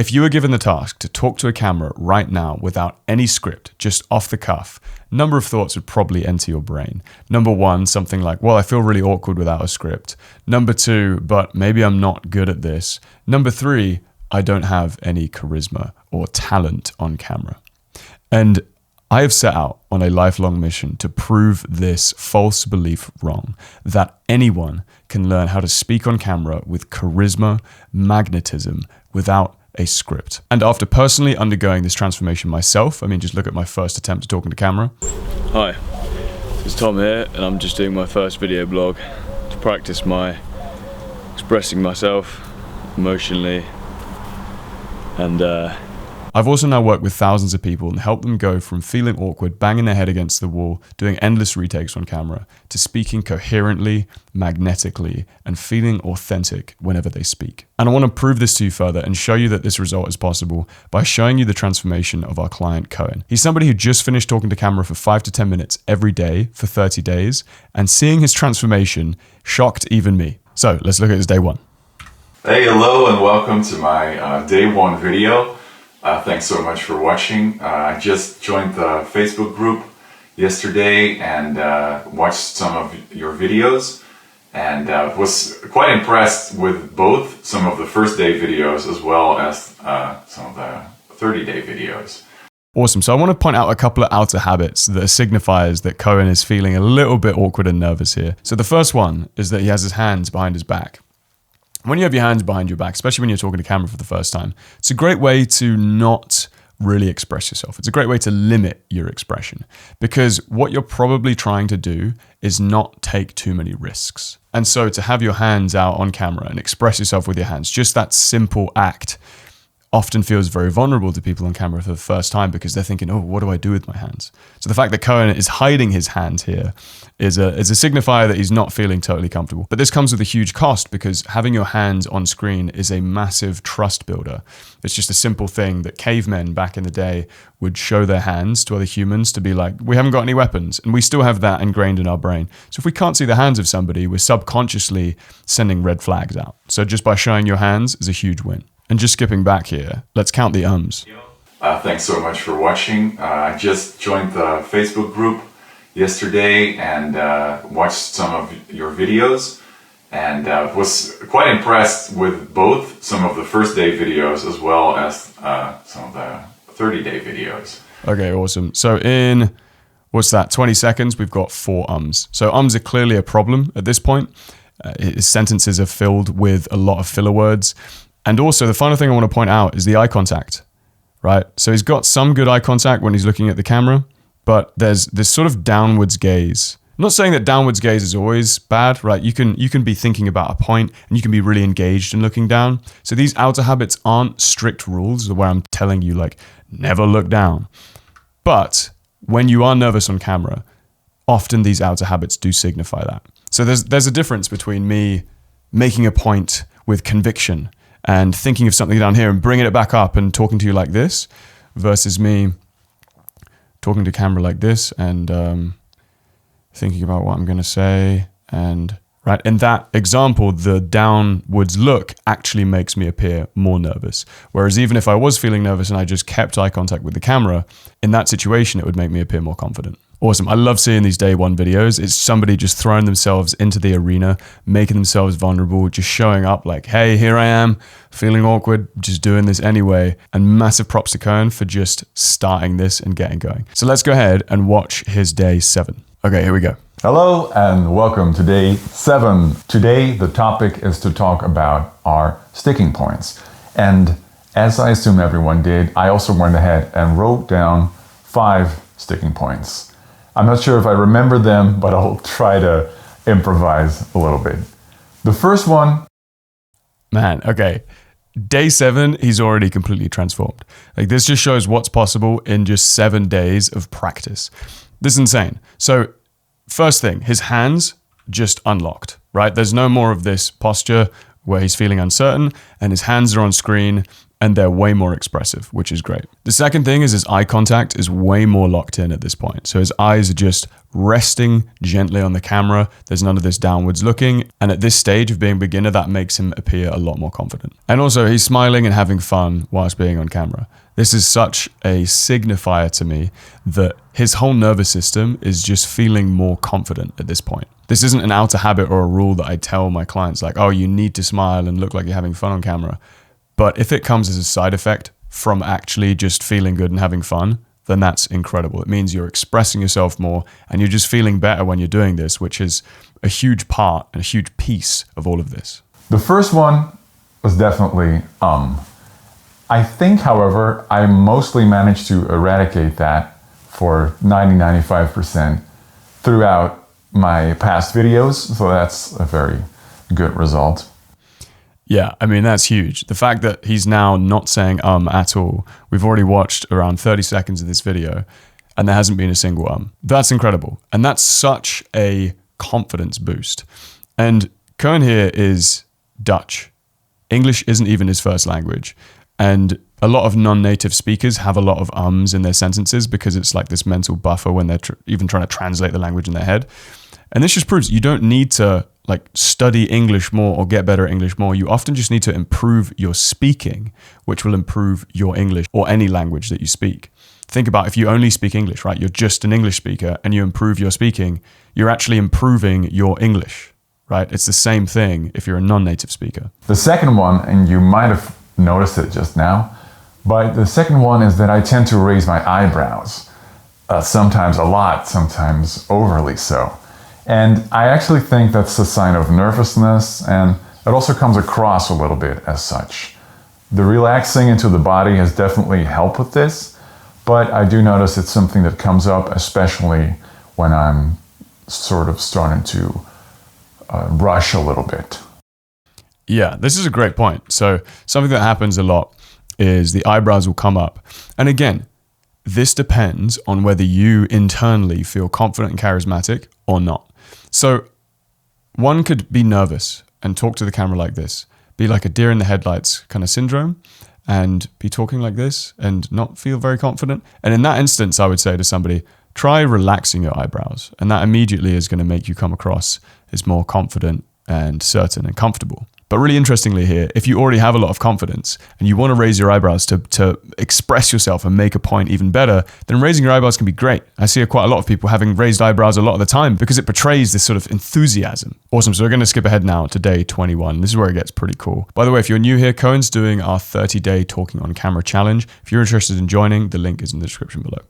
If you were given the task to talk to a camera right now without any script, just off the cuff, a number of thoughts would probably enter your brain. Number one, something like, well, I feel really awkward without a script. Number two, but maybe I'm not good at this. Number three, I don't have any charisma or talent on camera. And I have set out on a lifelong mission to prove this false belief wrong, that anyone can learn how to speak on camera with charisma, magnetism, without a script. And after personally undergoing this transformation myself, I mean, just look at my first attempt at talking to camera. Hi, it's Tom here, and I'm just doing my first video blog to practice my expressing myself emotionally. And I've also now worked with thousands of people and helped them go from feeling awkward, banging their head against the wall, doing endless retakes on camera, to speaking coherently, magnetically, and feeling authentic whenever they speak. And I want to prove this to you further and show you that this result is possible by showing you the transformation of our client, Cohen. He's somebody who just finished talking to camera for 5 to 10 minutes every day for 30 days, and seeing his transformation shocked even me. So let's look at his day one. Hey, hello, and welcome to my day one video. Thanks so much for watching. I just joined the Facebook group yesterday and watched some of your videos, and was quite impressed with both some of the first day videos as well as some of the 30-day videos. Awesome. So I want to point out a couple of outer habits that are signifiers that Cohen is feeling a little bit awkward and nervous here. So the first one is that he has his hands behind his back. When you have your hands behind your back, especially when you're talking to camera for the first time, it's a great way to not really express yourself. It's a great way to limit your expression, because what you're probably trying to do is not take too many risks. And so to have your hands out on camera and express yourself with your hands, just that simple act often feels very vulnerable to people on camera for the first time, because they're thinking, oh, what do I do with my hands? So the fact that Cohen is hiding his hands here is a signifier that he's not feeling totally comfortable. But this comes with a huge cost, because having your hands on screen is a massive trust builder. It's just a simple thing that cavemen back in the day would show their hands to other humans to be like, we haven't got any weapons. And we still have that ingrained in our brain. So if we can't see the hands of somebody, we're subconsciously sending red flags out. So just by showing your hands is a huge win. And just skipping back here, let's count the ums. Thanks so much for watching. I just joined the Facebook group yesterday and watched some of your videos, and was quite impressed with both some of the first day videos as well as some of the 30-day videos. Okay, awesome. So in, what's that, 20 seconds, we've got 4 ums. So ums are clearly a problem at this point. His sentences are filled with a lot of filler words. And also, the final thing I want to point out is the eye contact, right? So he's got some good eye contact when he's looking at the camera, but there's this sort of downwards gaze. I'm not saying that downwards gaze is always bad, right? You can be thinking about a point and you can be really engaged in looking down. So these outer habits aren't strict rules where I'm telling you like, never look down. But when you are nervous on camera, often these outer habits do signify that. So there's a difference between me making a point with conviction and thinking of something down here and bringing it back up and talking to you like this, versus me talking to camera like this and thinking about what I'm going to say. And right in that example, the downwards look actually makes me appear more nervous. Whereas even if I was feeling nervous and I just kept eye contact with the camera, in that situation, it would make me appear more confident. Awesome. I love seeing these day one videos. It's somebody just throwing themselves into the arena, making themselves vulnerable, just showing up like, hey, here I am, feeling awkward, just doing this anyway. And massive props to Cohen for just starting this and getting going. So let's go ahead and watch his day 7. Okay, here we go. Hello and welcome to day 7. Today, the topic is to talk about our sticking points. And as I assume everyone did, I also went ahead and wrote down 5 sticking points. I'm not sure if I remember them, but I'll try to improvise a little bit. The first one. Man, okay. Day 7, he's already completely transformed. Like, this just shows what's possible in just 7 days of practice. This is insane. So first thing, his hands just unlocked, right? There's no more of this posture where he's feeling uncertain, and his hands are on screen and they're way more expressive, which is great. The second thing is his eye contact is way more locked in at this point. So his eyes are just resting gently on the camera. There's none of this downwards looking. And at this stage of being a beginner, that makes him appear a lot more confident. And also he's smiling and having fun whilst being on camera. This is such a signifier to me that his whole nervous system is just feeling more confident at this point. This isn't an outer habit or a rule that I tell my clients like, oh, you need to smile and look like you're having fun on camera. But if it comes as a side effect from actually just feeling good and having fun, then that's incredible. It means you're expressing yourself more and you're just feeling better when you're doing this, which is a huge part and a huge piece of all of this. The first one was definitely I think, however, I mostly managed to eradicate that for 90-95% throughout my past videos, so that's a very good result. Yeah, I mean, that's huge. The fact that he's now not saying at all. We've already watched around 30 seconds of this video and there hasn't been a single That's incredible. And that's such a confidence boost. And Koen here is Dutch. English isn't even his first language. And a lot of non-native speakers have a lot of ums in their sentences because it's like this mental buffer when they're even trying to translate the language in their head. And this just proves you don't need to like study English more or get better at English more. You often just need to improve your speaking, which will improve your English or any language that you speak. Think about if you only speak English, right? You're just an English speaker and you improve your speaking, you're actually improving your English, right? It's the same thing if you're a non-native speaker. The second one, and you might have noticed it just now, but the second one is that I tend to raise my eyebrows. Sometimes a lot, sometimes overly so. And I actually think that's a sign of nervousness, and it also comes across a little bit as such. The relaxing into the body has definitely helped with this, but I do notice it's something that comes up, especially when I'm sort of starting to rush a little bit. Yeah, this is a great point. So something that happens a lot is the eyebrows will come up. And again, this depends on whether you internally feel confident and charismatic or not. So one could be nervous and talk to the camera like this, be like a deer in the headlights kind of syndrome, and be talking like this and not feel very confident. And in that instance, I would say to somebody, try relaxing your eyebrows. And that immediately is going to make you come across as more confident and certain and comfortable. But really interestingly here, if you already have a lot of confidence and you want to raise your eyebrows to express yourself and make a point even better, then raising your eyebrows can be great. I see quite a lot of people having raised eyebrows a lot of the time because it portrays this sort of enthusiasm. Awesome. So we're going to skip ahead now to day 21. This is where it gets pretty cool. By the way, if you're new here, Koen's doing our 30-day talking on camera challenge. If you're interested in joining, the link is in the description below.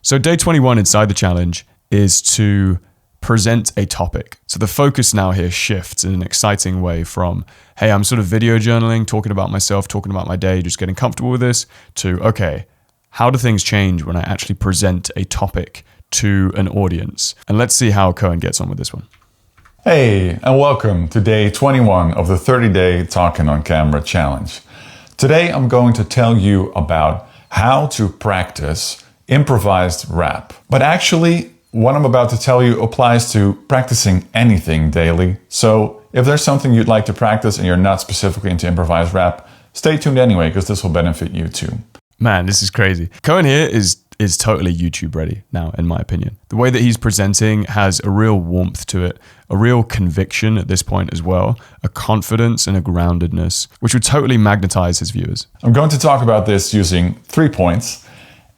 So day 21 inside the challenge is to present a topic. So the focus now here shifts in an exciting way from, hey, I'm sort of video journaling, talking about myself, talking about my day, just getting comfortable with this, to, okay, how do things change when I actually present a topic to an audience? And let's see how Koen gets on with this one. Hey, and welcome to day 21 of the 30-day Talking on Camera challenge. Today I'm going to tell you about how to practice improvised rap. But actually, what I'm about to tell you applies to practicing anything daily. So if there's something you'd like to practice and you're not specifically into improvised rap, stay tuned anyway, because this will benefit you too. Man, this is crazy. Koen here is totally YouTube ready now, in my opinion. The way that he's presenting has a real warmth to it, a real conviction at this point as well, a confidence and a groundedness, which would totally magnetize his viewers. I'm going to talk about this using 3 points.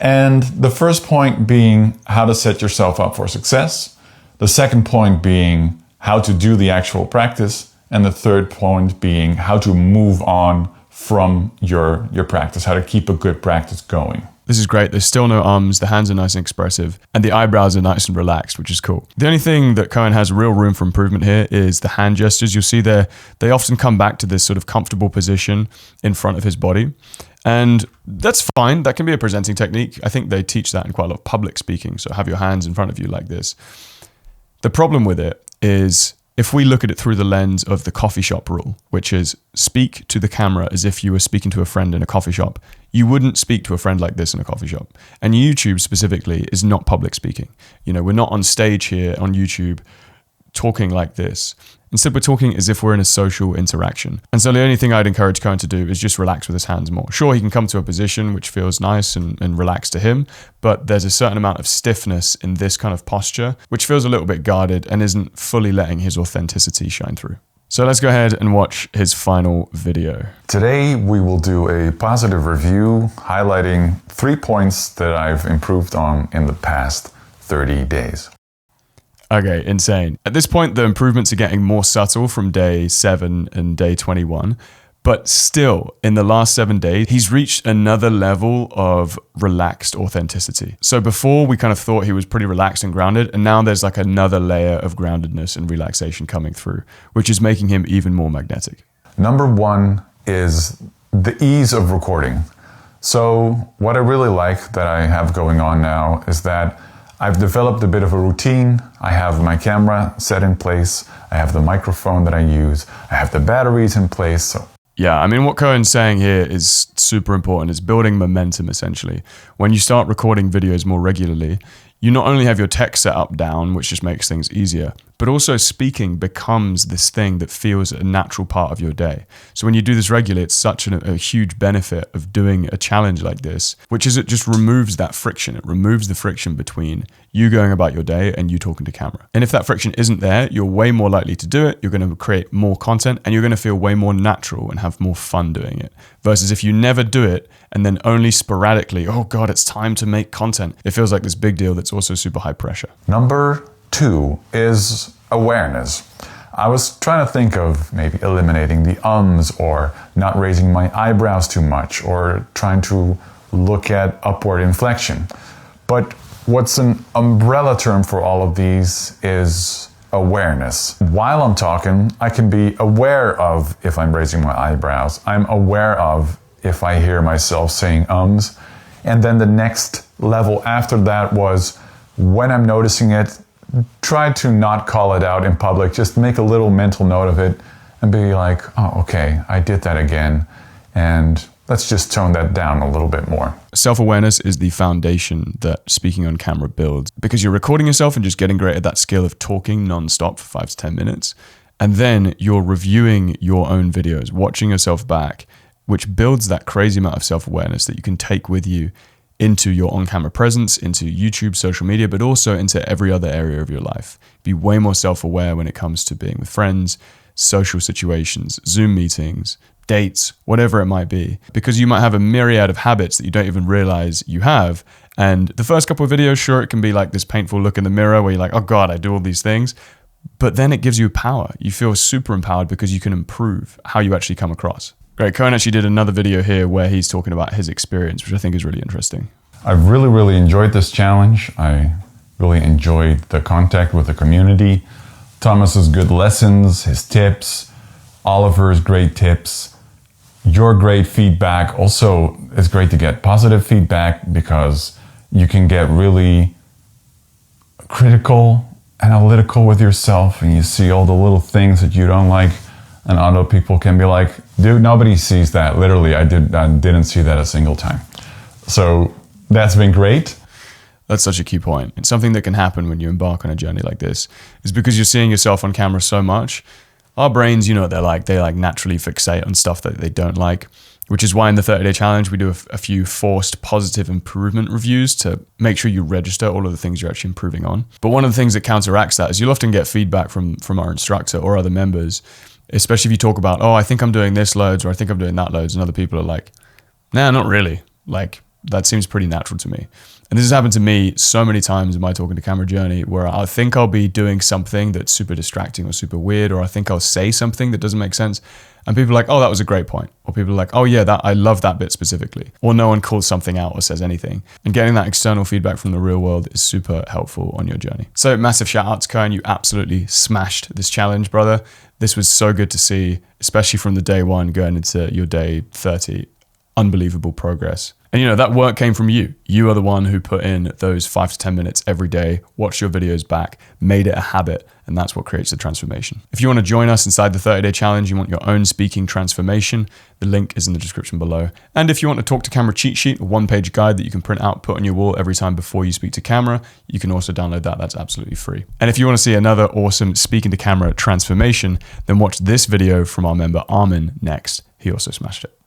And the first point being how to set yourself up for success. The second point being how to do the actual practice. And the third point being how to move on from your practice, how to keep a good practice going. This is great. There's still no ums. The hands are nice and expressive and the eyebrows are nice and relaxed, which is cool. The only thing that Koen has real room for improvement here is the hand gestures. You'll see there, they often come back to this sort of comfortable position in front of his body. And that's fine. That can be a presenting technique. I think they teach that in quite a lot of public speaking. So have your hands in front of you like this. The problem with it is if we look at it through the lens of the coffee shop rule, which is speak to the camera as if you were speaking to a friend in a coffee shop, you wouldn't speak to a friend like this in a coffee shop. And YouTube specifically is not public speaking. You know, we're not on stage here on YouTube talking like this. Instead, we're talking as if we're in a social interaction. And so the only thing I'd encourage Cohen to do is just relax with his hands more. Sure, he can come to a position which feels nice and relaxed to him, but there's a certain amount of stiffness in this kind of posture, which feels a little bit guarded and isn't fully letting his authenticity shine through. So let's go ahead and watch his final video. Today, we will do a positive review highlighting 3 points that I've improved on in the past 30 days. Okay, insane. At this point, the improvements are getting more subtle from day 7 and day 21. But still, in the last 7 days, he's reached another level of relaxed authenticity. So before, we kind of thought he was pretty relaxed and grounded, and now there's like another layer of groundedness and relaxation coming through, which is making him even more magnetic. Number 1 is the ease of recording. So what I really like that I have going on now is that I've developed a bit of a routine. I have my camera set in place. I have the microphone that I use. I have the batteries in place. So yeah, I mean, what Cohen's saying here is super important. It's building momentum, essentially. When you start recording videos more regularly, you not only have your tech setup down, which just makes things easier, but also speaking becomes this thing that feels a natural part of your day. So when you do this regularly, it's such a huge benefit of doing a challenge like this, which is it just removes that friction. It removes the friction between you going about your day and you talking to camera. And if that friction isn't there, you're way more likely to do it. You're going to create more content and you're going to feel way more natural and have more fun doing it. Versus if you never do it and then only sporadically, oh God, it's time to make content. It feels like this big deal that's also super high pressure. Number 2 is awareness. I was trying to think of maybe eliminating the ums or not raising my eyebrows too much or trying to look at upward inflection. But what's an umbrella term for all of these is awareness. While I'm talking, I can be aware of if I'm raising my eyebrows. I'm aware of if I hear myself saying ums. And then the next level after that was when I'm noticing it, try to not call it out in public. Just make a little mental note of it and be like, oh, okay, I did that again. And let's just tone that down a little bit more. Self-awareness is the foundation that speaking on camera builds, because you're recording yourself and just getting great at that skill of talking non-stop for 5 to 10 minutes. And then you're reviewing your own videos, watching yourself back, which builds that crazy amount of self-awareness that you can take with you into your on-camera presence, into YouTube, social media, but also into every other area of your life. Be way more self-aware when it comes to being with friends, social situations, Zoom meetings, dates, whatever it might be, because you might have a myriad of habits that you don't even realize you have. And the first couple of videos, sure, it can be like this painful look in the mirror where you're like, oh God, I do all these things. But then it gives you power. You feel super empowered because you can improve how you actually come across. Great. Cohen actually did another video here where he's talking about his experience, which I think is really interesting. I've really enjoyed this challenge. I really enjoyed the contact with the community. Thomas's good lessons, his tips, Oliver's great tips, your great feedback. Also, it's great to get positive feedback because you can get really critical, analytical with yourself and you see all the little things that you don't like. And other people can be like, dude, nobody sees that. Literally, I didn't see that a single time. So that's been great. That's such a key point. It's something that can happen when you embark on a journey like this, is because you're seeing yourself on camera so much. Our brains, you know what they're like. They like naturally fixate on stuff that they don't like, which is why in the 30-day challenge, we do a few forced positive improvement reviews to make sure you register all of the things you're actually improving on. But one of the things that counteracts that is you'll often get feedback from our instructor or other members, especially if you talk about, oh, I think I'm doing this loads, or I think I'm doing that loads. And other people are like, nah, not really. Like, that seems pretty natural to me. And this has happened to me so many times in my talking to camera journey where I think I'll be doing something that's super distracting or super weird, or I think I'll say something that doesn't make sense. And people are like, oh, that was a great point. Or people are like, oh yeah, I love that bit specifically. Or no one calls something out or says anything. And getting that external feedback from the real world is super helpful on your journey. So massive shout out to Cohen. You absolutely smashed this challenge, brother. This was so good to see, especially from the day 1 going into your day 30. Unbelievable progress. And you know, that work came from you. You are the one who put in those 5 to 10 minutes every day, watched your videos back, made it a habit, and that's what creates the transformation. If you want to join us inside the 30-day challenge, you want your own speaking transformation, the link is in the description below. And if you want a talk to camera cheat sheet, a one-page guide that you can print out, put on your wall every time before you speak to camera, you can also download that. That's absolutely free. And if you want to see another awesome speaking to camera transformation, then watch this video from our member Armin next. He also smashed it.